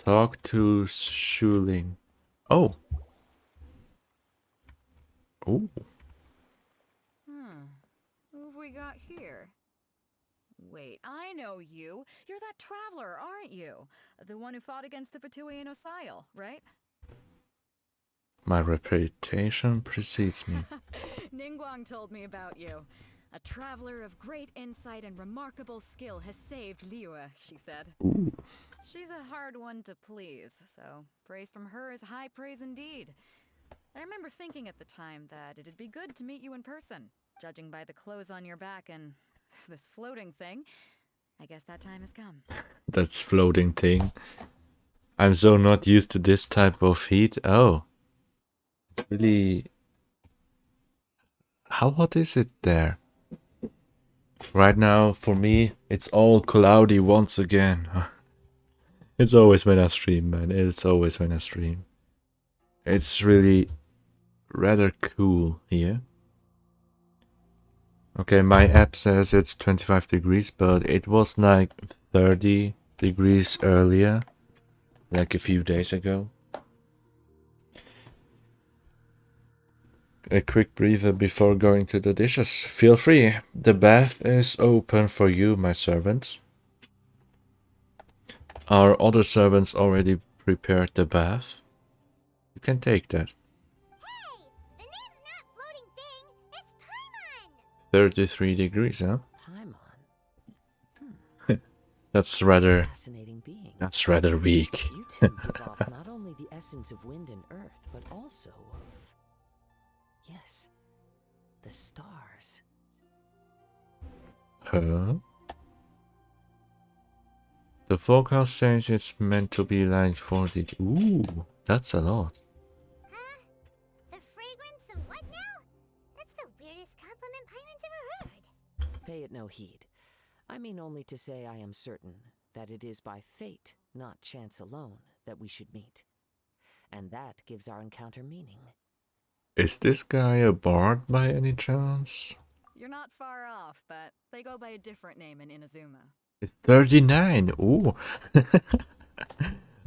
Talk to Shuling. Oh. Oh. Who have we got here? Wait, I know you. You're that traveler, aren't you? The one who fought against the Vtuber Osile, right? My reputation precedes me. Ningguang told me about you. A traveler of great insight and remarkable skill has saved Liyue, she said. Ooh. She's a hard one to please, so praise from her is high praise indeed. I remember thinking at the time that it'd be good to meet you in person. Judging by the clothes on your back and this floating thing, I guess that time has come. That's floating thing. I'm so not used to this type of heat. Oh. Really. How hot is it there? Right now, for me, it's all cloudy once again. It's always when I stream, man. It's always when I stream. It's really rather cool here. Okay, my app says it's 25 degrees, but it was like 30 degrees earlier, like a few days ago. A quick breather before going to the dishes. Feel free. The bath is open for you, my servant. Our other servants already prepared the bath. You can take that. Hey! The name's not floating thing, it's Paimon! 33 degrees, huh? Paimon. That's rather... Fascinating being. That's rather weak. You two give off not only the essence of wind and earth, but also of... Yes, the stars. Huh? The forecast says it's meant to be like 40... Ooh, that's a lot. Huh? The fragrance of what now? That's the weirdest compliment Paimon's ever heard. Pay it no heed. I mean only to say I am certain that it is by fate, not chance alone, that we should meet. And that gives our encounter meaning. Is this guy a bard by any chance? You're not far off, but they go by a different name in Inazuma. It's 39. Ooh.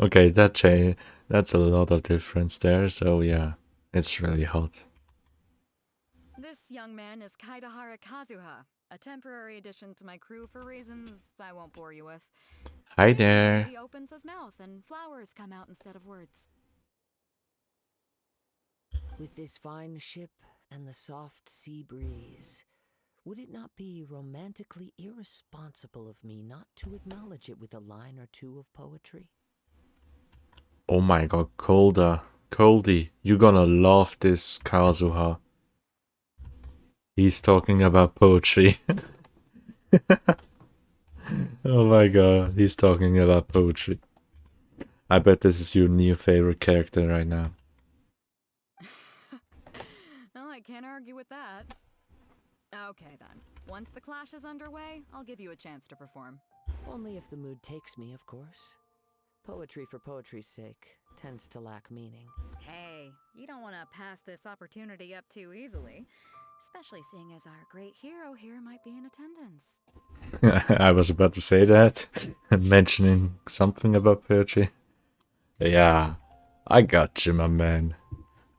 Okay, that's a lot of difference there. So yeah, it's really hot. This young man is Kaidahara Kazuha, a temporary addition to my crew for reasons I won't bore you with. Hi there. He opens his mouth and flowers come out instead of words. With this fine ship and the soft sea breeze, would it not be romantically irresponsible of me not to acknowledge it with a line or two of poetry? Oh my god, Coldy, you're gonna love this Kazuha. He's talking about poetry. Oh my god, he's talking about poetry. I bet this is your new favorite character right now. Well, I can't argue with that. Okay then. Once the clash is underway, I'll give you a chance to perform. Only if the mood takes me, of course. Poetry for poetry's sake tends to lack meaning. Hey, you don't want to pass this opportunity up too easily. Especially seeing as our great hero here might be in attendance. I was about to say that, mentioning something about poetry. Yeah, I got you, my man.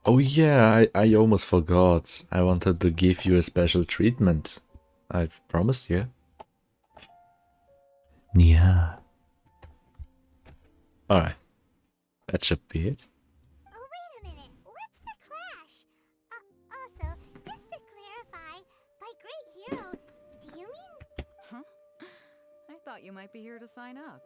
Oh yeah, I almost forgot. I wanted to give you a special treatment. I've promised you. Yeah. Alright. That should be it. Oh, wait a minute. What's the clash? Also, just to clarify, by great hero, do you mean... Huh? I thought you might be here to sign up.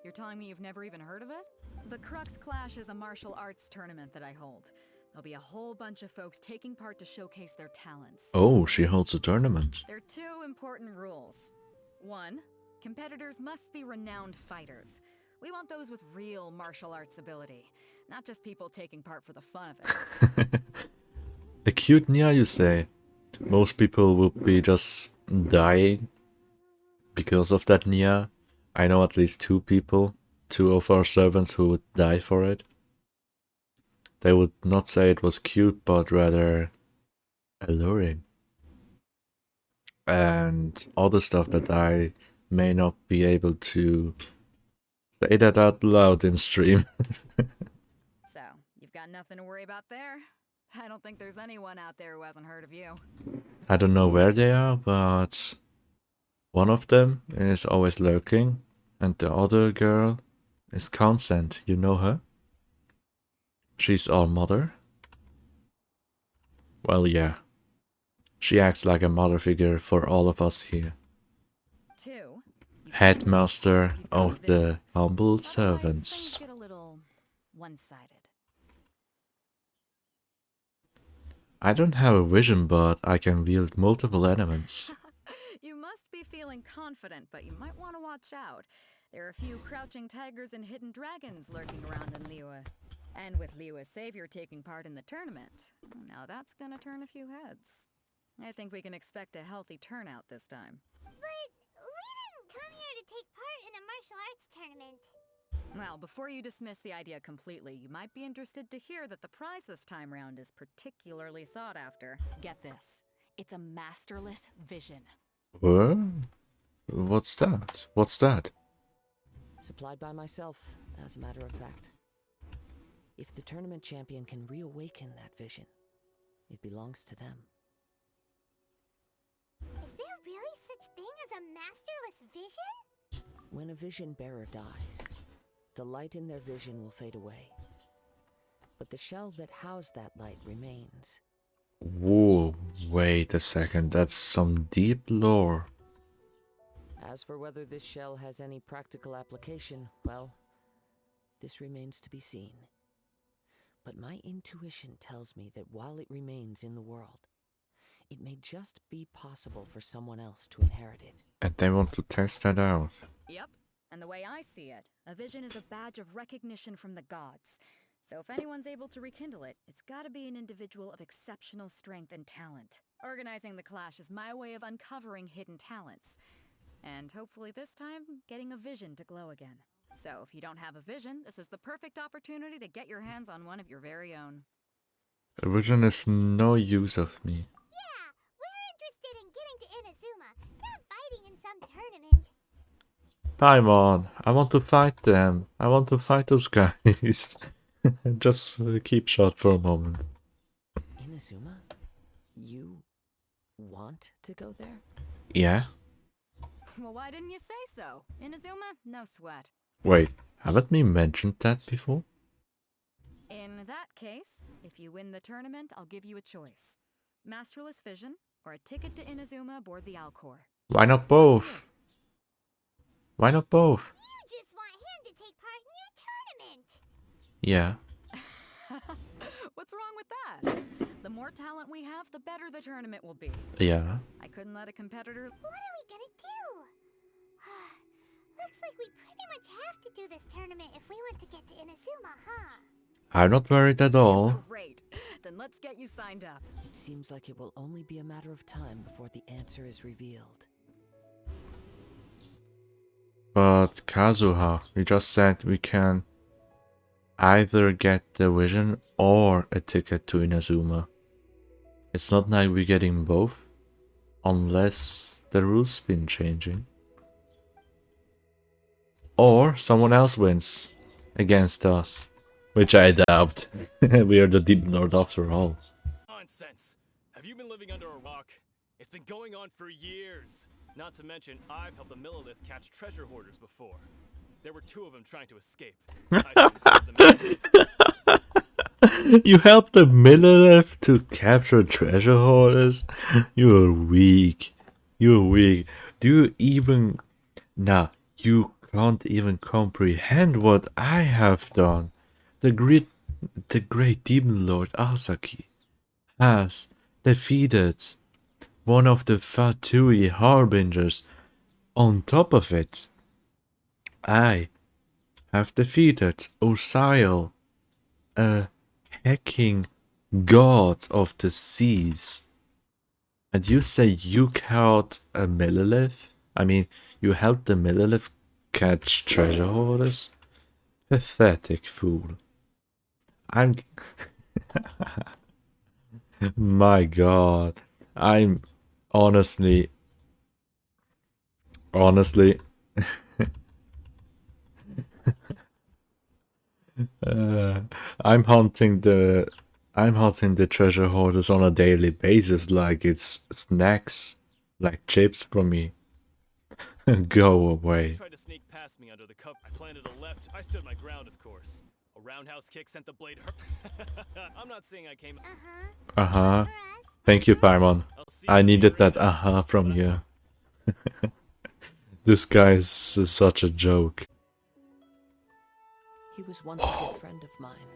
You're telling me you've never even heard of it? The Crux Clash is a martial arts tournament that I hold. There'll be a whole bunch of folks taking part to showcase their talents. Oh, she holds a tournament. There are two important rules. One, competitors must be renowned fighters. We want those with real martial arts ability, not just people taking part for the fun of it. A cute Nia, you say? Most people would be just dying because of that Nia. I know at least two of our servants who would die for it. They would not say it was cute, but rather alluring. And other stuff that I may not be able to Say that out loud in stream. So, you've got nothing to worry about there? I don't think there's anyone out there who hasn't heard of you. I don't know where they are, but one of them is always lurking, and the other girl is Consent. You know her? She's our mother. Well, yeah. She acts like a mother figure for all of us here. 2. Headmaster of the humble servants. Things get a little one-sided. I don't have a vision, but I can wield multiple elements. You must be feeling confident, but you might want to watch out. There are a few crouching tigers and hidden dragons lurking around in Liyue. And with Liyue's savior taking part in the tournament, now that's gonna turn a few heads. I think we can expect a healthy turnout this time. But we didn't come here to take part in a martial arts tournament. Well, before you dismiss the idea completely, you might be interested to hear that the prize this time round is particularly sought after. Get this. It's a masterless vision. What? What's that? What's that? Supplied by myself, as a matter of fact. If the tournament champion can reawaken that vision, it belongs to them. Is there really such thing as a masterless vision? When a vision bearer dies, the light in their vision will fade away. But the shell that housed that light remains. Whoa, wait a second, that's some deep lore. As for whether this shell has any practical application, well, this remains to be seen. But my intuition tells me that while it remains in the world, it may just be possible for someone else to inherit it. And they want to test that out. Yep. And the way I see it, a vision is a badge of recognition from the gods. So if anyone's able to rekindle it, it's gotta be an individual of exceptional strength and talent. Organizing the clash is my way of uncovering hidden talents. And hopefully this time, getting a vision to glow again. So if you don't have a vision, this is the perfect opportunity to get your hands on one of your very own. A vision is no use of me. Yeah, we're interested in getting to Inazuma, not fighting in some tournament. Paimon, I want to fight them. I want to fight those guys. Just keep short for a moment. Inazuma? You want to go there? Yeah? Well, why didn't you say so? Inazuma, no sweat. Wait, haven't we mentioned that before? In that case, if you win the tournament, I'll give you a choice. Masterless Vision, or a ticket to Inazuma aboard the Alcor. Why not both? Why not both? You just want him to take part in your tournament. Yeah. What's wrong with that? The more talent we have, the better the tournament will be. Yeah. I couldn't let a competitor... What are we gonna do? Looks like we pretty much have to do this tournament if we want to get to Inazuma, huh? I'm not worried at all. Great. Then let's get you signed up. It seems like it will only be a matter of time before the answer is revealed. But Kazuha, we just said we can either get the vision or a ticket to Inazuma. It's not like we're getting both, unless the rules been changing. Or someone else wins against us, which I doubt. We are the Deep Lord after all. Nonsense! Have you been living under a rock? It's been going on for years. Not to mention, I've helped the Millilith catch treasure hoarders before. There were 2 of them trying to escape. I saved them. You helped the Millilith to capture treasure hoarders? You're weak. You're weak. Do you even... Nah, you can't even comprehend what I have done. The great Demon Lord Asaki has defeated one of the Fatui Harbingers. On top of it, I have defeated Osiel, a hacking god of the seas. And you say you caught a Millilith? I mean, you helped the Millilith catch treasure hoarders? Pathetic fool. I'm... My god. I'm... Honestly... Uh, I'm hunting the treasure hoarders on a daily basis like it's snacks, like chips for me. Go He away. tried to sneak past me under the cover. I planted a left. I stood my ground, of course. A roundhouse kick sent the blade I'm not saying I came. Uh-huh. For us, Thank you, Paimon. I'll see I you needed later. that uh-huh from you. This guy is such a joke. He was once a good friend of mine.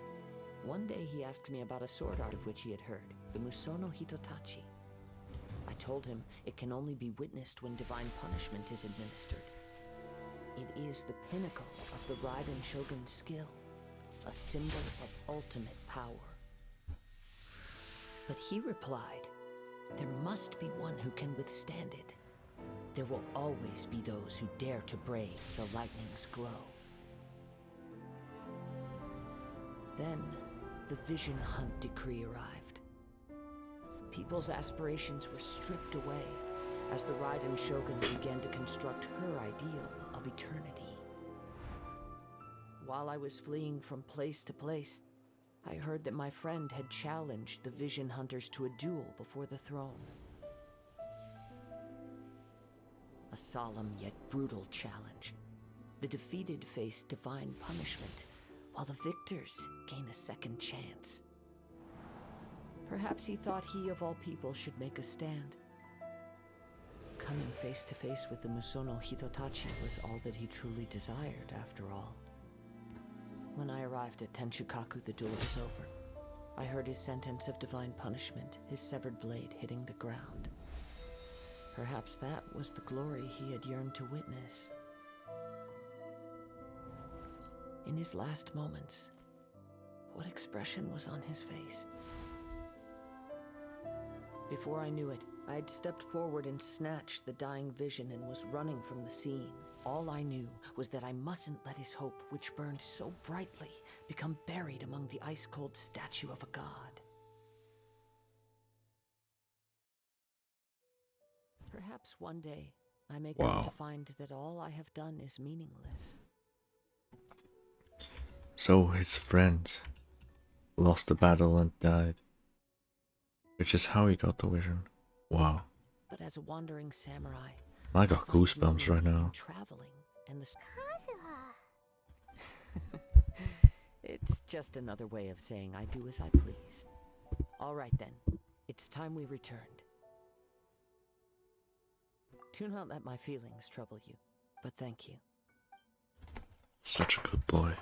One day he asked me about a sword art of which he had heard, the Musono Hitotachi. I told him it can only be witnessed when divine punishment is administered. It is the pinnacle of the Raiden Shogun's skill, a symbol of ultimate power. But he replied, there must be one who can withstand it. There will always be those who dare to brave the lightning's glow. Then, the Vision Hunt decree arrived. People's aspirations were stripped away as the Raiden Shogun began to construct her ideal of eternity. While I was fleeing from place to place, I heard that my friend had challenged the Vision Hunters to a duel before the throne. A solemn yet brutal challenge. The defeated face divine punishment, while the victors gain a second chance. Perhaps he thought he of all people should make a stand. Coming face to face with the Musono Hitotachi was all that he truly desired, after all. When I arrived at Tenshukaku, the duel was over. I heard his sentence of divine punishment, his severed blade hitting the ground. Perhaps that was the glory he had yearned to witness. In his last moments, what expression was on his face? Before I knew it, I had stepped forward and snatched the dying vision and was running from the scene. All I knew was that I mustn't let his hope, which burned so brightly, become buried among the ice-cold statue of a god. Perhaps one day I may come to find that all I have done is meaningless. So his friend lost the battle and died. Which is how he got the vision. Wow. But as a wandering samurai, I got find goosebumps right meaning now. in traveling and the Kazuha. It's just another way of saying I do as I please. All right then, it's time we returned. Do not let my feelings trouble you, but thank you. Such a good boy.